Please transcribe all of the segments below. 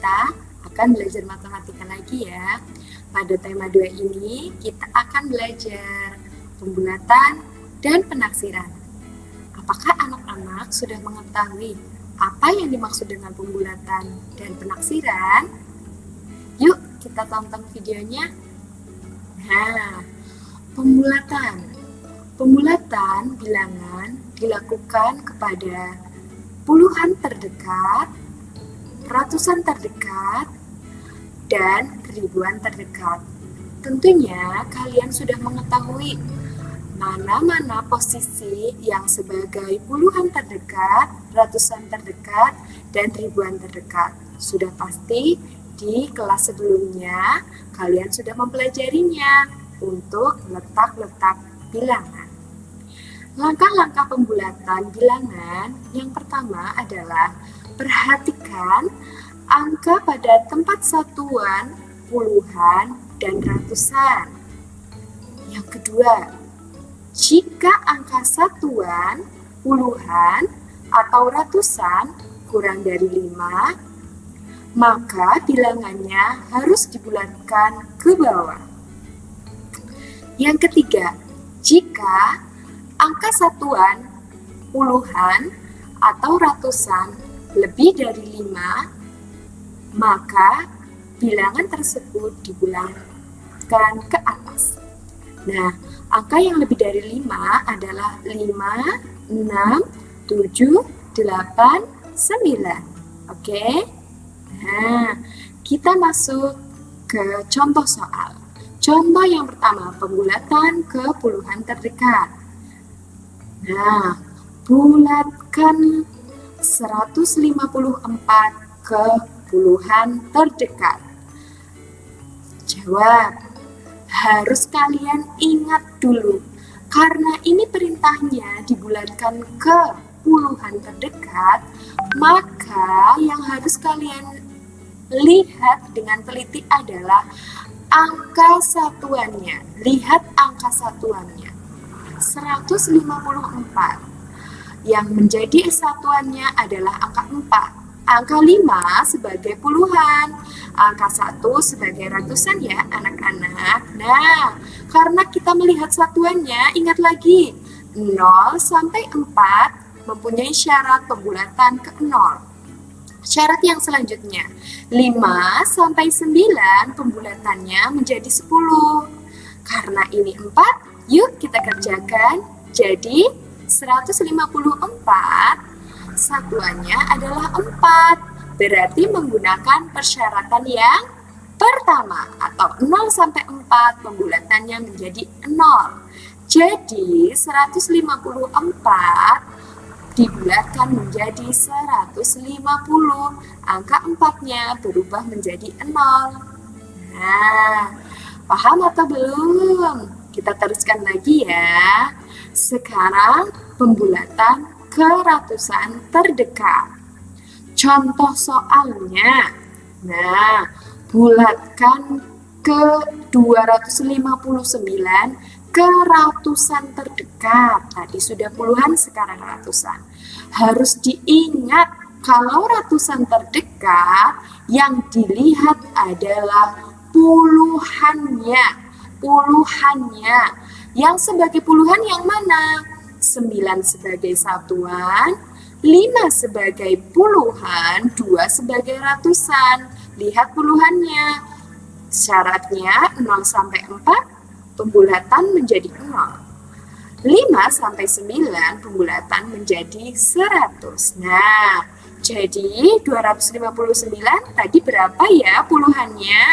kita akan belajar matematika lagi ya. Pada tema 2 ini kita akan belajar pembulatan dan penaksiran. Apakah anak-anak sudah mengetahui apa yang dimaksud dengan pembulatan dan penaksiran? Yuk kita tonton videonya. Nah, Pembulatan bilangan dilakukan kepada puluhan terdekat, ratusan terdekat, dan ribuan terdekat. Tentunya kalian sudah mengetahui mana-mana posisi yang sebagai puluhan terdekat, ratusan terdekat, dan ribuan terdekat. Sudah pasti di kelas sebelumnya kalian sudah mempelajarinya untuk letak-letak bilangan. Langkah-langkah pembulatan bilangan yang pertama adalah perhatikan angka pada tempat satuan, puluhan, dan ratusan. Yang kedua, jika angka satuan, puluhan, atau ratusan kurang dari 5, maka bilangannya harus dibulatkan ke bawah. Yang ketiga, jika angka satuan, puluhan, atau ratusan lebih dari 5, maka bilangan tersebut dibulatkan ke atas. Nah, angka yang lebih dari 5 adalah 5, 6, 7, 8, 9. Oke? Nah, kita masuk ke contoh soal. Contoh yang pertama, pembulatan ke puluhan terdekat. Nah, bulatkan 154 ke puluhan terdekat. Jawab. Harus kalian ingat dulu, karena ini perintahnya dibulatkan ke puluhan terdekat, maka yang harus kalian lihat dengan teliti adalah angka satuannya. Lihat angka satuannya. 154. Yang menjadi satuannya adalah angka 4. Angka 5 sebagai puluhan. Angka 1 sebagai ratusan ya anak-anak. Nah, karena kita melihat satuannya, ingat lagi. 0 sampai 4 mempunyai syarat pembulatan ke 0. Syarat yang selanjutnya, 5 sampai 9 pembulatannya menjadi 10. Karena ini 4, yuk kita kerjakan. Jadi 154 satuannya adalah 4. Berarti menggunakan persyaratan yang pertama atau 0 sampai 4 pembulatannya menjadi 0. Jadi 154 dibulatkan menjadi 150. Angka 4-nya berubah menjadi 0. Nah, paham atau belum? Kita teruskan lagi ya. Sekarang pembulatan ke ratusan terdekat. Contoh soalnya. Nah, bulatkan ke 259 ke ratusan terdekat. Tadi sudah puluhan, sekarang ratusan. Harus diingat kalau ratusan terdekat yang dilihat adalah puluhannya. Puluhannya. Yang sebagai puluhan yang mana? 9 sebagai satuan, 5 sebagai puluhan, 2 sebagai ratusan. Lihat puluhannya. Syaratnya 0 sampai 4 pembulatan menjadi 0. 5 sampai 9 pembulatan menjadi 100. Nah, jadi 259 tadi berapa ya puluhannya?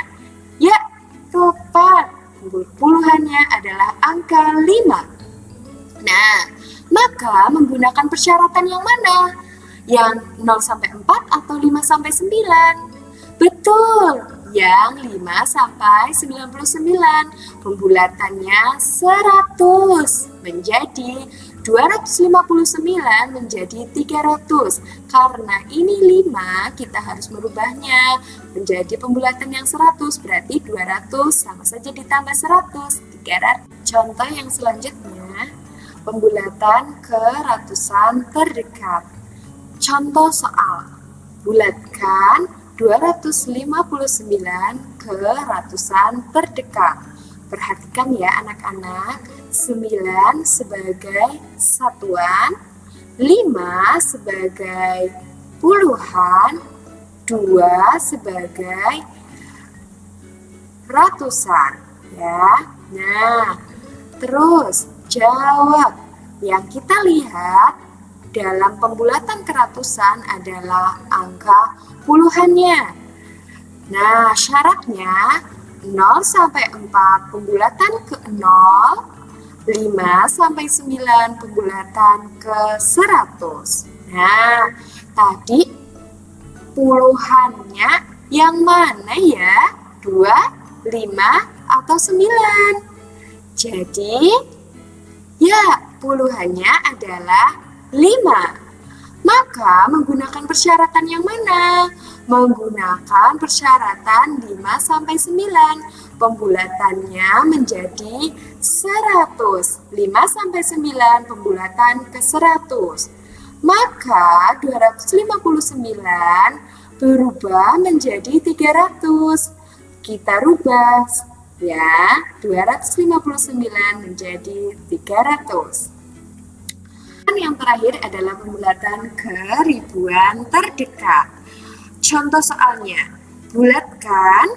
Ya, tepat. Puluhannya adalah angka 5. Nah, maka menggunakan persyaratan yang mana? Yang 0 sampai 4 atau 5 sampai 9? Betul. Yang 5 sampai 99. Pembulatannya 100 menjadi 259 menjadi 300. Karena ini 5, kita harus merubahnya menjadi pembulatan yang 100. Berarti 200 sama saja ditambah 100, 300. Contoh yang selanjutnya, pembulatan ke ratusan terdekat. Contoh soal, bulatkan 259 ke ratusan terdekat. Perhatikan ya anak-anak, 9 sebagai satuan, 5 sebagai puluhan, 2 sebagai ratusan ya. Nah, terus jawab. Yang kita lihat dalam pembulatan ke ratusan adalah angka puluhannya. Nah, syaratnya 0 sampai 4 pembulatan ke 0, 5 sampai 9 pembulatan ke 100. Nah, tadi puluhannya yang mana ya? 2, 5, atau 9? Jadi, ya puluhannya adalah 5. Maka menggunakan persyaratan yang mana? Menggunakan persyaratan 5 sampai 9. Pembulatannya menjadi 100. 5 sampai 9 pembulatan ke 100. Maka 259 berubah menjadi 300. Kita rubah ya, 259 menjadi 300. Yang terakhir adalah pembulatan ke ribuan terdekat. Contoh soalnya, bulatkan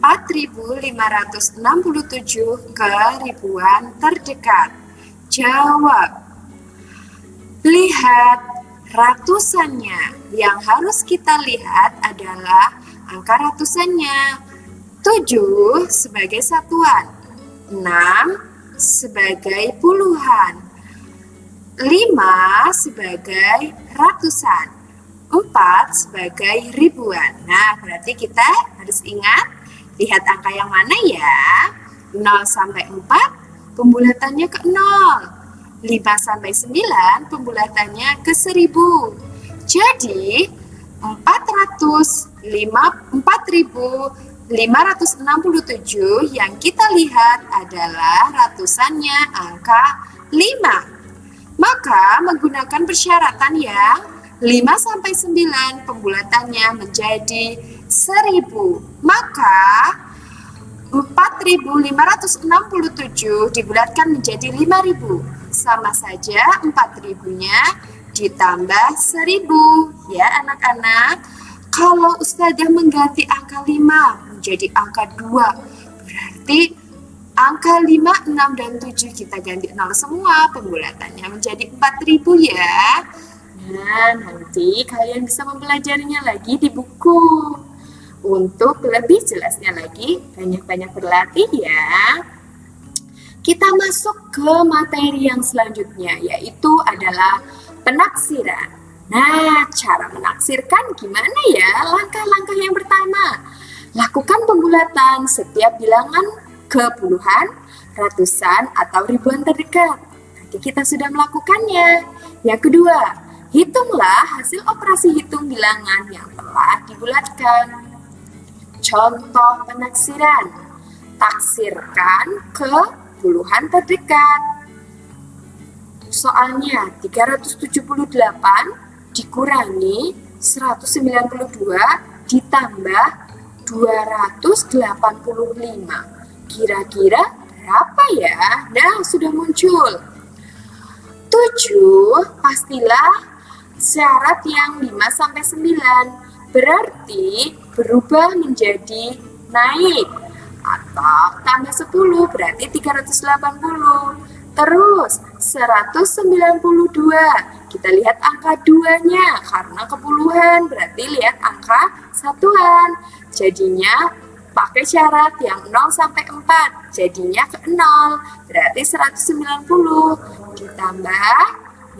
4.567 ke ribuan terdekat. Jawab. Lihat ratusannya. Yang harus kita lihat adalah angka ratusannya. 7 sebagai satuan, 6 sebagai puluhan, 5 sebagai ratusan, 4 sebagai ribuan. Nah, berarti kita harus ingat, lihat angka yang mana ya? 0 sampai 4 pembulatannya ke 0, 5 sampai 9 pembulatannya ke 1000. Jadi 4.567 yang kita lihat adalah ratusannya angka 5. Maka menggunakan persyaratan yang 5 sampai 9 pembulatannya menjadi 1000. Maka 4.567 dibulatkan menjadi 5.000. Sama saja 4.000-nya ditambah 1.000 ya anak-anak. Kalau Ustazah mengganti angka 5 menjadi angka 2, berarti angka 5, 6, dan 7 kita ganti 0 semua, pembulatannya menjadi 4.000 ya. Nah, nanti kalian bisa mempelajarinya lagi di buku. Untuk lebih jelasnya lagi, banyak-banyak berlatih ya. Kita masuk ke materi yang selanjutnya, yaitu adalah penaksiran. Nah, cara menaksirkan gimana ya? Langkah-langkah yang pertama, lakukan pembulatan setiap bilangan ke puluhan, ratusan, atau ribuan terdekat. Tadi kita sudah melakukannya. Yang kedua, hitunglah hasil operasi hitung bilangan yang telah dibulatkan. Contoh penaksiran, taksirkan ke puluhan terdekat. Soalnya 378 dikurangi 192 ditambah 285. Kira-kira berapa ya? Nah, sudah muncul. 7 pastilah syarat yang 5 sampai 9. Berarti berubah menjadi naik. Atau tambah 10 berarti 380. Terus 192. Kita lihat angka 2-nya karena kepuluhan, berarti lihat angka satuan. Jadinya pakai syarat yang 0 sampai 4. Jadinya ke 0. Berarti 190 ditambah.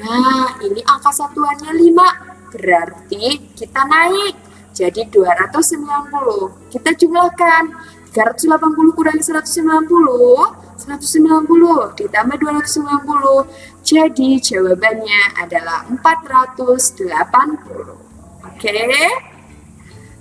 Nah, ini angka satuannya 5. Berarti kita naik. Jadi 290. Kita jumlahkan. 380 kurangi 190. 190 ditambah 290. Jadi jawabannya adalah 480. Oke.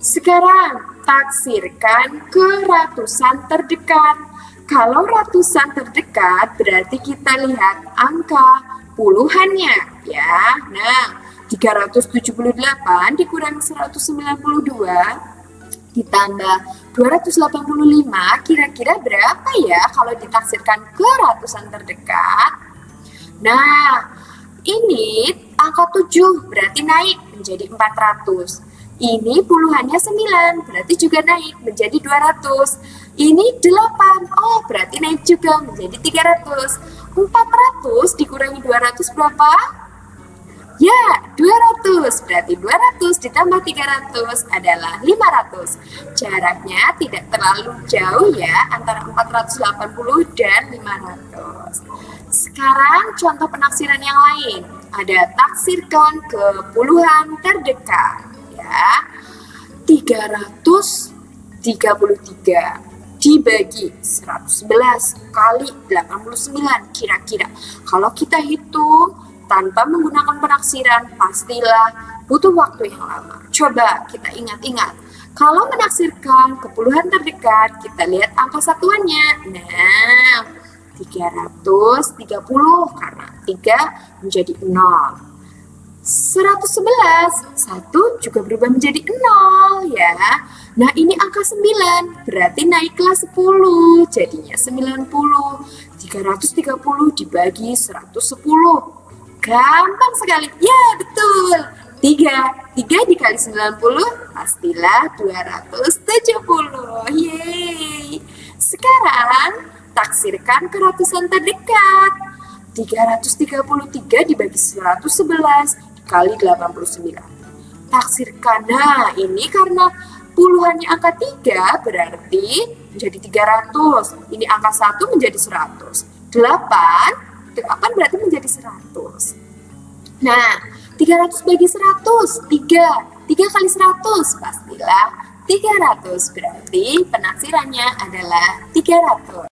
Sekarang taksirkan ke ratusan terdekat. Kalau ratusan terdekat berarti kita lihat angka puluhannya ya. Nah, 378 dikurangi 192 ditambah 285, kira-kira berapa ya kalau ditaksirkan ke ratusan terdekat? Nah, ini angka 7 berarti naik menjadi 400. Ini puluhannya 9, berarti juga naik menjadi 200. Ini 8, oh berarti naik juga menjadi 300. 400 dikurangi 200 berapa? Ya, 200. Berarti 200 ditambah 300 adalah 500. Jaraknya tidak terlalu jauh ya antara 480 dan 500. Sekarang contoh penaksiran yang lain. Ada taksirkan ke puluhan terdekat. Ya, 333 dibagi 111 kali 89. Kira-kira kalau kita hitung tanpa menggunakan penaksiran, pastilah butuh waktu yang lama. Coba kita ingat-ingat. Kalau menaksirkan ke puluhan terdekat, kita lihat angka satuannya. Nah, 330 karena 3 menjadi 0. 111, 1 juga berubah menjadi 0 ya. Nah, ini angka 9, berarti naiklah 10, jadinya 90. 330 dibagi 110. Gampang sekali. Ya, betul. 3 dikali 90 pastilah 270. Yeay. Sekarang taksirkan ke ratusan terdekat. 333 dibagi 111 dikali 89. Taksirkan. Nah, ini karena puluhannya angka 3 berarti menjadi 300. Ini angka 1 menjadi 100. 8 berarti menjadi 100. Nah, 300 bagi 100, 3 kali 100, pastilah 300. Berarti penaksirannya adalah 300.